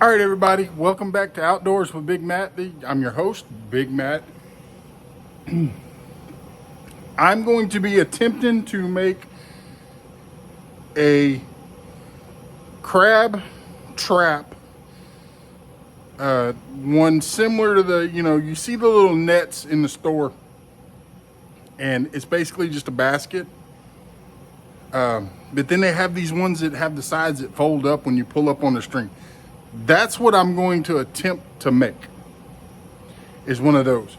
All right, everybody, welcome back to Outdoors with Big Matt. I'm your host, Big Matt. I'm going to be attempting to make a crab trap, one similar to you see the little nets in the store, and it's basically just a basket. But then they have these ones that have the sides that fold up when you pull up on the string. That's what I'm going to attempt to make, is one of those.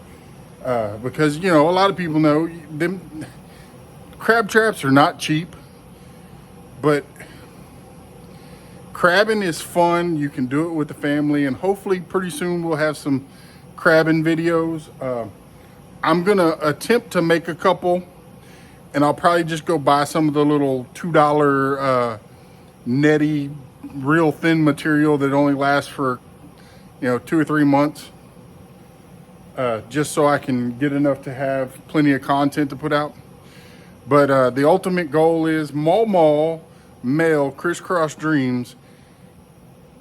Because, a lot of people know them crab traps are not cheap, but crabbing is fun. You can do it with the family, and hopefully pretty soon we'll have some crabbing videos. I'm gonna attempt to make a couple, and I'll probably just go buy some of the little $2 netty, real thin material that only lasts for 2 or 3 months, just so I can get enough to have plenty of content to put out. But the ultimate goal is Mall Male Crisscross Dreams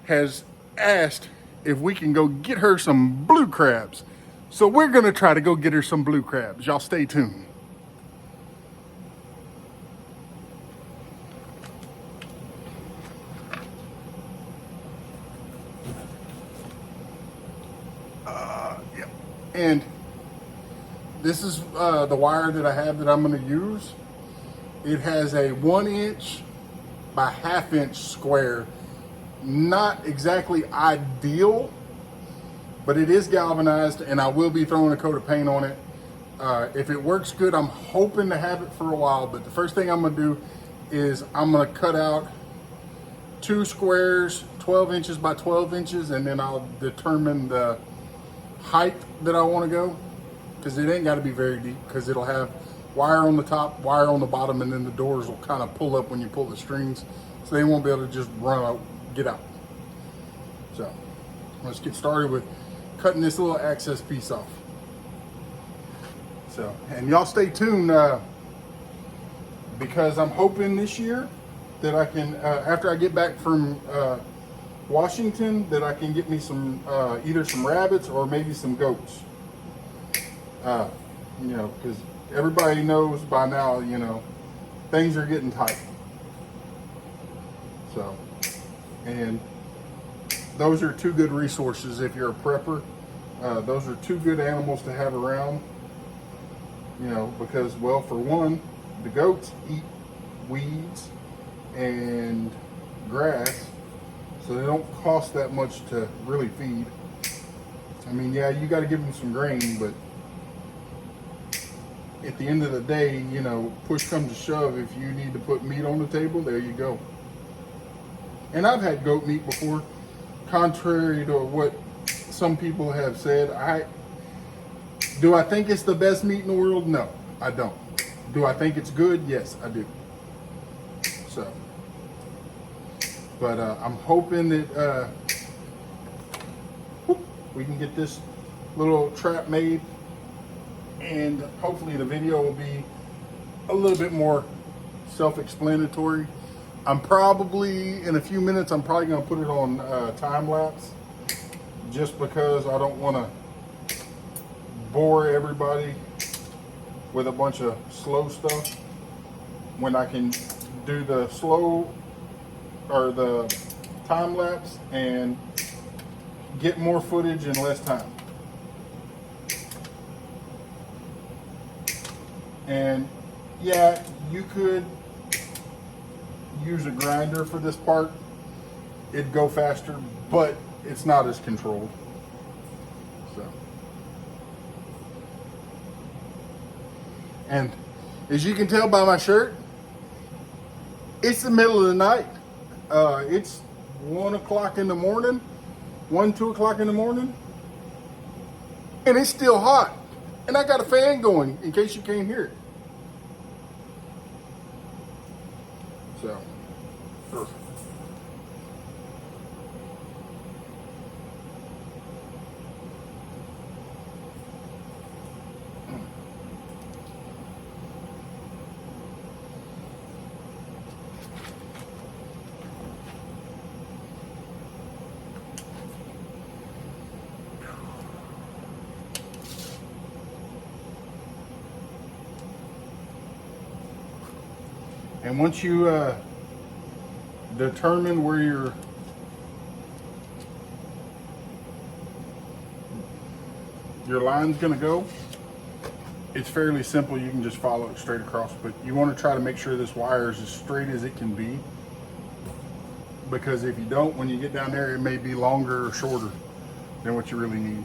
has asked if we can go get her some blue crabs. So we're gonna try to go get her some blue crabs. Y'all stay tuned. Yeah. And this is the wire that I have that I'm gonna use. It has a 1 inch by ½ inch square. Not exactly ideal, but it is galvanized, and I will be throwing a coat of paint on it. If it works good, I'm hoping to have it for a while, but the first thing I'm gonna do is I'm gonna cut out 2 squares, 12 inches by 12 inches, and then I'll determine the height that I wanna go, because it ain't gotta be very deep, because it'll have wire on the top, wire on the bottom, and then the doors will kind of pull up when you pull the strings, so they won't be able to just run out, get out. So let's get started with cutting this little access piece off. So, and y'all stay tuned, because I'm hoping this year that I can, after I get back from Washington, that I can get me some, either some rabbits or maybe some goats. Because everybody knows by now, things are getting tight. So, and those are 2 good resources if you're a prepper. Those are 2 good animals to have around, because, well, for one, the goats eat weeds and grass, so they don't cost that much to really feed. I mean, yeah, you got to give them some grain, but at the end of the day, push comes to shove, if you need to put meat on the table, there you go. And I've had goat meat before. Contrary to what some people have said, do I think it's the best meat in the world? No, I don't. Do I think it's good? Yes, I do. So, but I'm hoping that we can get this little trap made, and hopefully the video will be a little bit more self-explanatory. I'm probably, in a few minutes, I'm probably gonna put it on time lapse, just because I don't wanna bore everybody with a bunch of slow stuff when I can do the slow or the time lapse and get more footage in less time. And yeah, you could use a grinder for this part. It'd go faster, but it's not as controlled. So, and as you can tell by my shirt, it's the middle of the night. It's 1 o'clock in the morning, 2 o'clock in the morning, and it's still hot. And I got a fan going in case you can't hear it. So, perfect. And once you determine where your line's going to go, it's fairly simple. You can just follow it straight across, but you want to try to make sure this wire is as straight as it can be, because if you don't, when you get down there, it may be longer or shorter than what you really need.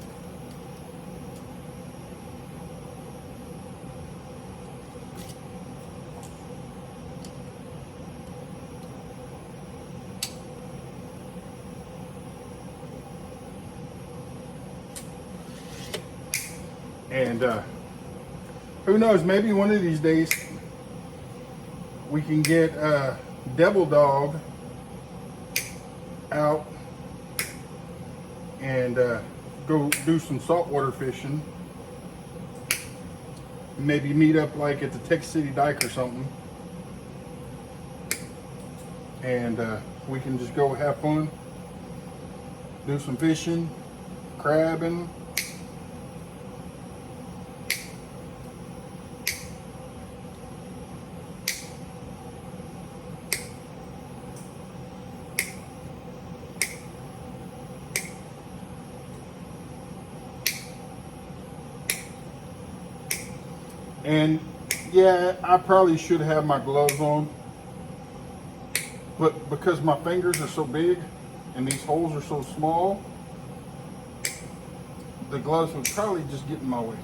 And who knows, maybe one of these days we can get Devil Dog out and go do some saltwater fishing. Maybe meet up like at the Texas City Dike or something. And we can just go have fun, do some fishing, crabbing. And yeah, I probably should have my gloves on, but because my fingers are so big and these holes are so small, the gloves would probably just get in my way.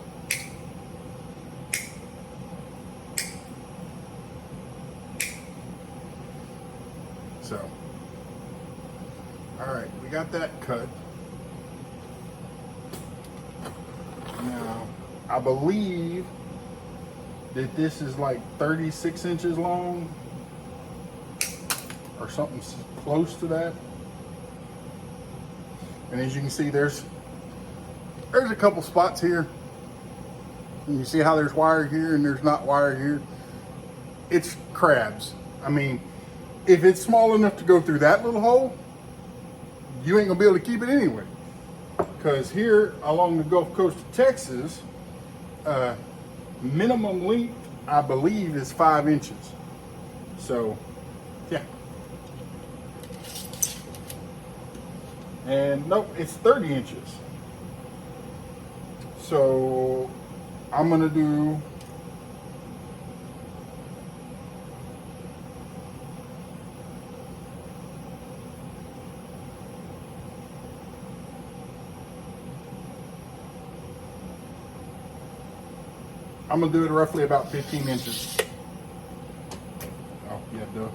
So, all right, we got that cut. Now, I believe that this is like 36 inches long or something close to that. And as you can see, there's a couple spots here. And you see how there's wire here and there's not wire here. It's crabs. I mean, if it's small enough to go through that little hole, you ain't gonna be able to keep it anyway. Because here along the Gulf Coast of Texas, minimum length, I believe, is 5 inches. So, yeah. And nope, it's 30 inches. So, I'm gonna do it roughly about 15 inches. Oh, yeah, duh.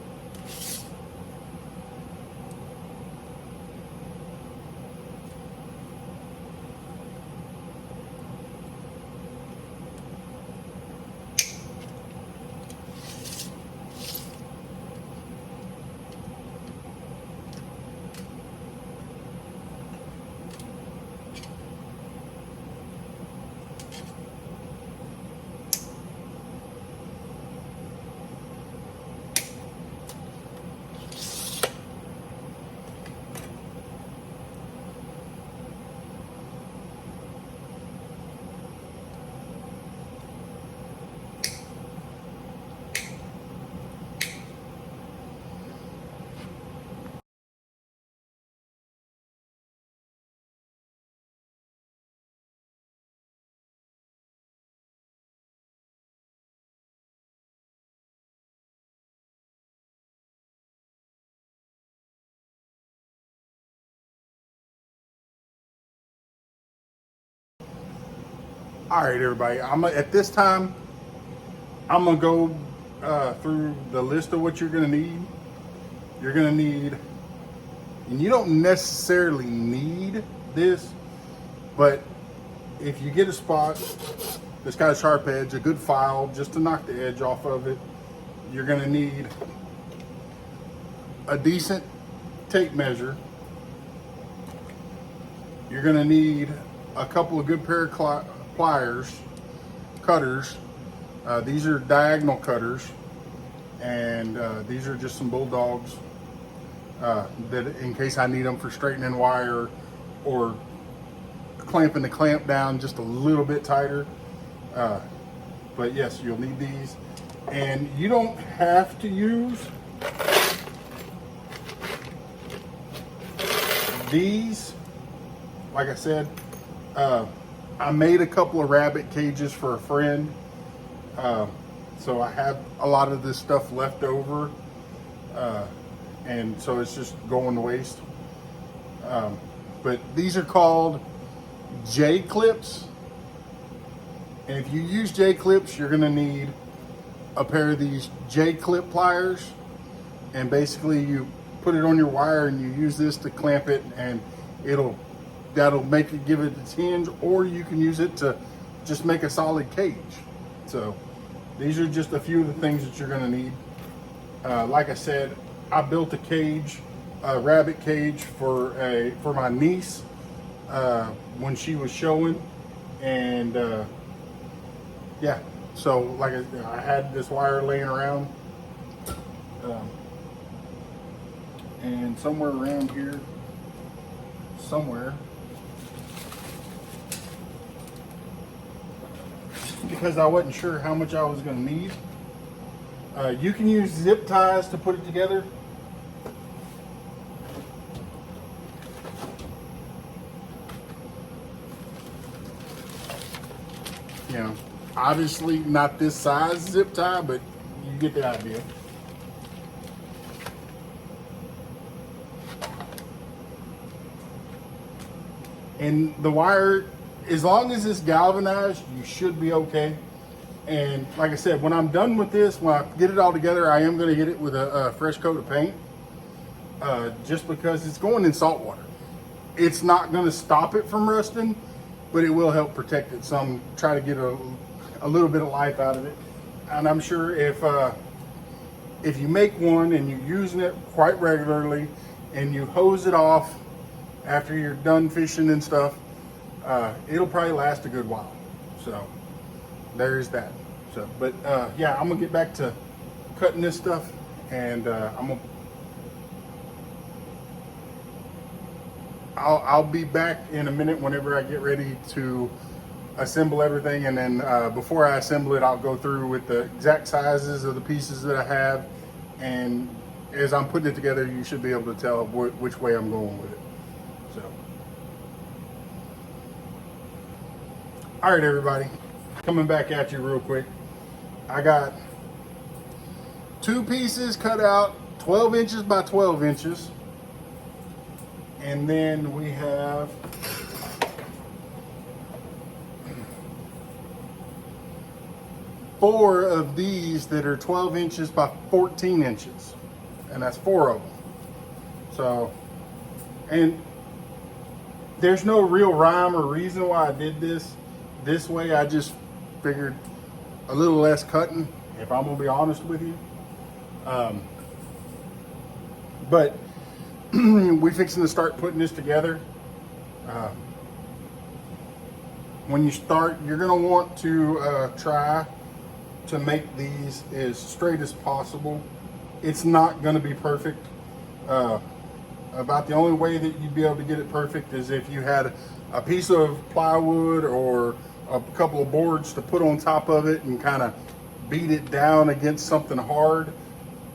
All right, everybody. At this time, I'm gonna go through the list of what you're gonna need. You're gonna need, and you don't necessarily need this, but if you get a spot that's got a sharp edge, a good file just to knock the edge off of it, you're gonna need a decent tape measure. You're gonna need a couple of good pair of cutters. These are diagonal cutters, and these are just some Bulldogs that in case I need them for straightening wire or clamping the clamp down just a little bit tighter. But yes, you'll need these. And you don't have to use these. Like I said, I made a couple of rabbit cages for a friend. So I have a lot of this stuff left over. And so it's just going to waste. But these are called J clips. And if you use J clips, you're going to need a pair of these J clip pliers. And basically you put it on your wire and you use this to clamp it, and that'll make it, give it its hinge, or you can use it to just make a solid cage. So these are just a few of the things that you're going to need. Like I said, I built a cage, a rabbit cage for my niece when she was showing, and yeah. So like I had this wire laying around, and somewhere around here, somewhere, because I wasn't sure how much I was going to need. You can use zip ties to put it together. You know, obviously not this size zip tie, but you get the idea. And the wire, as long as it's galvanized, you should be okay. And like I said, when I'm done with this, when I get it all together, I am going to hit it with a fresh coat of paint, just because it's going in salt water. It's not going to stop it from rusting, but it will help protect it some, try to get a little bit of life out of it. And I'm sure if you make one and you're using it quite regularly and you hose it off after you're done fishing and stuff, it'll probably last a good while. So there's that. So, but yeah, I'm gonna get back to cutting this stuff, and I'll be back in a minute whenever I get ready to assemble everything. And then before I assemble it, I'll go through with the exact sizes of the pieces that I have, and as I'm putting it together, you should be able to tell which way I'm going with it. So, all right, everybody, coming back at you real quick. I got 2 pieces cut out 12 inches by 12 inches. And then we have 4 of these that are 12 inches by 14 inches. And that's 4 of them. So, and there's no real rhyme or reason why I did this way. I just figured a little less cutting, if I'm gonna be honest with you. But we fixing to start putting this together. When you start, you're gonna want to try to make these as straight as possible. It's not gonna be perfect. About the only way that you'd be able to get it perfect is if you had a piece of plywood or a couple of boards to put on top of it and kind of beat it down against something hard.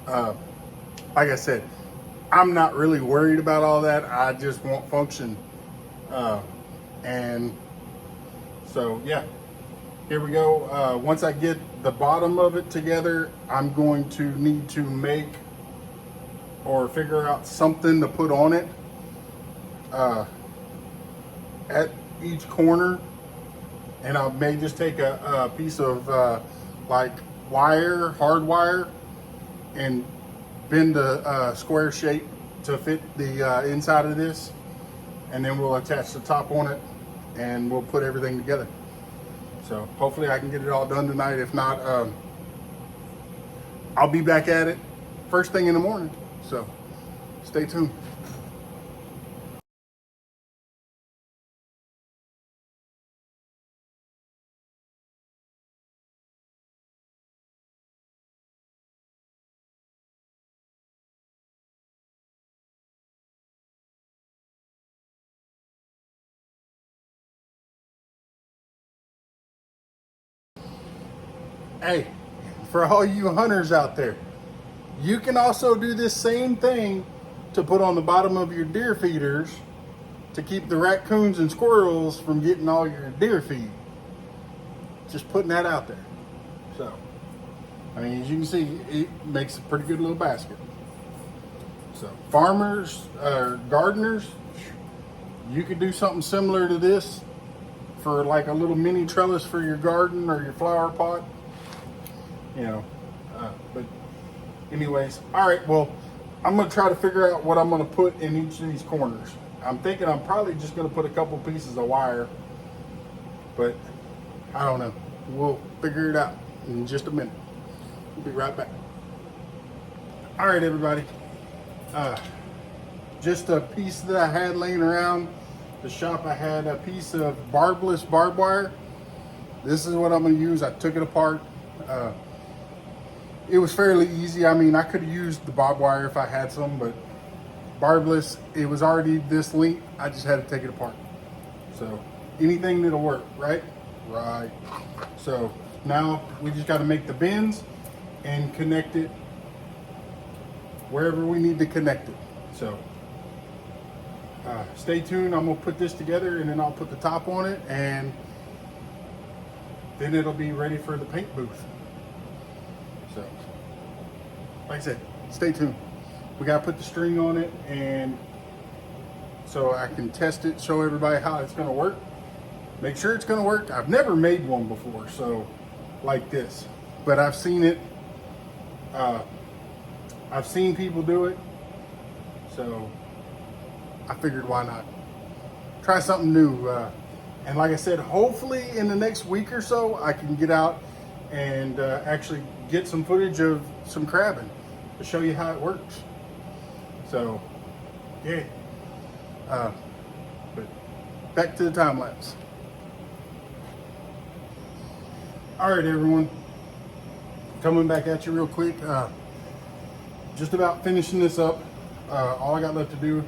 Like I said, I'm not really worried about all that. I just want function. And so, yeah, here we go. Once I get the bottom of it together, I'm going to need to make or figure out something to put on it at each corner. And I may just take a piece of like wire, hard wire, and bend a square shape to fit the inside of this. And then we'll attach the top on it and we'll put everything together. So hopefully I can get it all done tonight. If not, I'll be back at it first thing in the morning. So stay tuned. Hey, for all you hunters out there, you can also do this same thing to put on the bottom of your deer feeders to keep the raccoons and squirrels from getting all your deer feed. Just putting that out there. So, I mean, as you can see, it makes a pretty good little basket. So, farmers, gardeners, you could do something similar to this for like a little mini trellis for your garden or your flower pot. You know, but anyways, all right, well, I'm going to try to figure out what I'm going to put in each of these corners. I'm thinking I'm probably just going to put a couple pieces of wire, but I don't know. We'll figure it out in just a minute. We'll be right back. All right, everybody. Just a piece that I had laying around the shop. I had a piece of barbless barbed wire. This is what I'm going to use. I took it apart. It was fairly easy. I mean, I could have used the barbed wire if I had some, but barbless, it was already this length. I just had to take it apart. So anything that'll work, right? Right. So now we just got to make the bends and connect it wherever we need to connect it. So stay tuned. I'm gonna put this together and then I'll put the top on it, and then it'll be ready for the paint booth. So like I said, stay tuned. We gotta put the string on it, and so I can test it, show everybody how it's gonna work, make sure it's gonna work. I've never made one before, so like this, but I've seen it. I've seen people do it, so I figured why not try something new. And like I said, hopefully in the next week or so, I can get out and actually get some footage of some crabbing to show you how it works. So, yeah. But back to the time lapse. All right, everyone. Coming back at you real quick. Just about finishing this up. All I got left to do,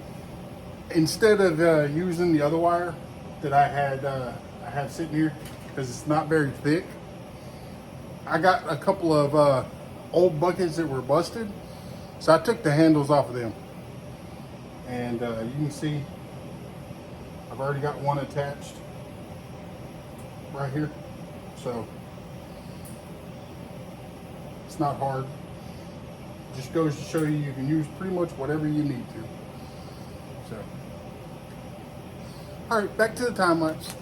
instead of using the other wire that I had sitting here, because it's not very thick, I got a couple of old buckets that were busted, so I took the handles off of them, and you can see I've already got one attached right here, so it's not hard. Just goes to show you can use pretty much whatever you need to. So, all right, back to the time lapse.